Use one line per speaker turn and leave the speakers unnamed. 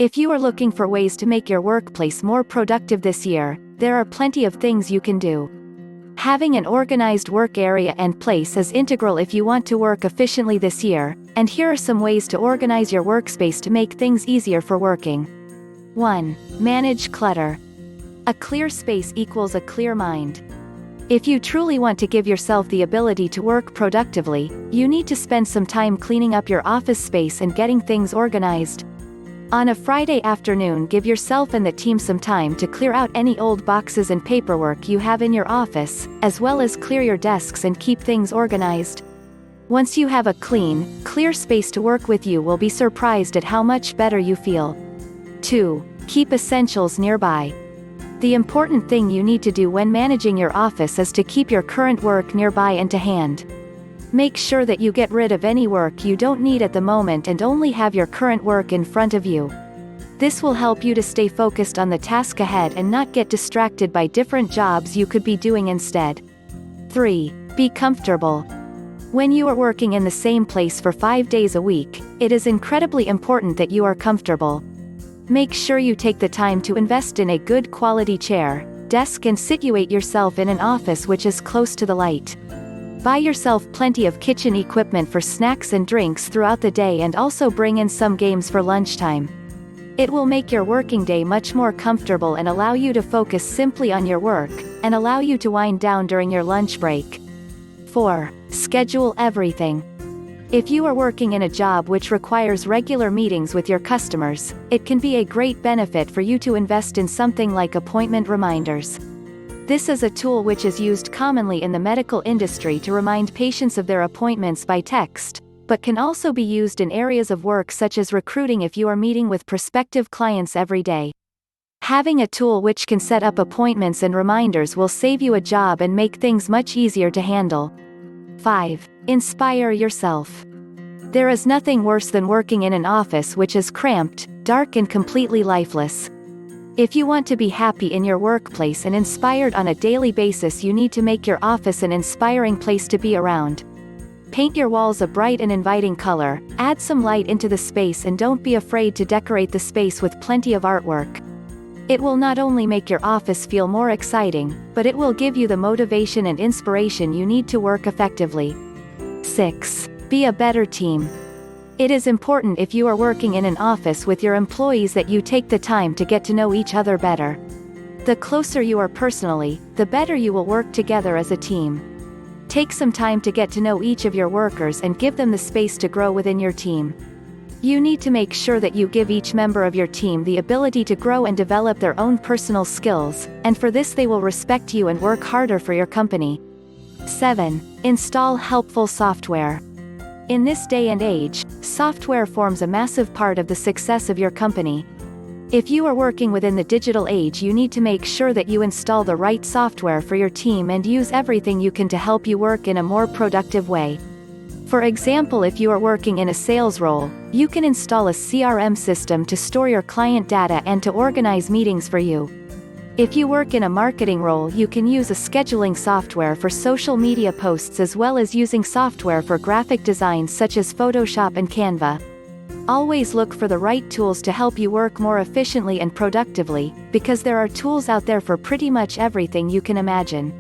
If you are looking for ways to make your workplace more productive this year, there are plenty of things you can do. Having an organized work area and place is integral if you want to work efficiently this year, and here are some ways to organize your workspace to make things easier for working. 1. Manage clutter. A clear space equals a clear mind. If you truly want to give yourself the ability to work productively, you need to spend some time cleaning up your office space and getting things organized. On a Friday afternoon, give yourself and the team some time to clear out any old boxes and paperwork you have in your office, as well as clear your desks and keep things organized. Once you have a clean, clear space to work with, you will be surprised at how much better you feel. 2. Keep essentials nearby. The important thing you need to do when managing your office is to keep your current work nearby and to hand. Make sure that you get rid of any work you don't need at the moment and only have your current work in front of you. This will help you to stay focused on the task ahead and not get distracted by different jobs you could be doing instead. 3. Be comfortable. When you are working in the same place for 5 days a week, it is incredibly important that you are comfortable. Make sure you take the time to invest in a good quality chair, desk, and situate yourself in an office which is close to the light. Buy yourself plenty of kitchen equipment for snacks and drinks throughout the day, and also bring in some games for lunchtime. It will make your working day much more comfortable and allow you to focus simply on your work, and allow you to wind down during your lunch break. 4. Schedule everything. If you are working in a job which requires regular meetings with your customers, it can be a great benefit for you to invest in something like appointment reminders. This is a tool which is used commonly in the medical industry to remind patients of their appointments by text, but can also be used in areas of work such as recruiting if you are meeting with prospective clients every day. Having a tool which can set up appointments and reminders will save you a job and make things much easier to handle. 5. Inspire yourself. There is nothing worse than working in an office which is cramped, dark, and completely lifeless. If you want to be happy in your workplace and inspired on a daily basis, you need to make your office an inspiring place to be around. Paint your walls a bright and inviting color, add some light into the space, and don't be afraid to decorate the space with plenty of artwork. It will not only make your office feel more exciting, but it will give you the motivation and inspiration you need to work effectively. 6. Be a better team. It is important, if you are working in an office with your employees, that you take the time to get to know each other better. The closer you are personally, the better you will work together as a team. Take some time to get to know each of your workers and give them the space to grow within your team. You need to make sure that you give each member of your team the ability to grow and develop their own personal skills, and for this they will respect you and work harder for your company. 7. Install helpful software. In this day and age, software forms a massive part of the success of your company. If you are working within the digital age, you need to make sure that you install the right software for your team and use everything you can to help you work in a more productive way. For example, if you are working in a sales role, you can install a CRM system to store your client data and to organize meetings for you. If you work in a marketing role, you can use a scheduling software for social media posts, as well as using software for graphic design such as Photoshop and Canva. Always look for the right tools to help you work more efficiently and productively, because there are tools out there for pretty much everything you can imagine.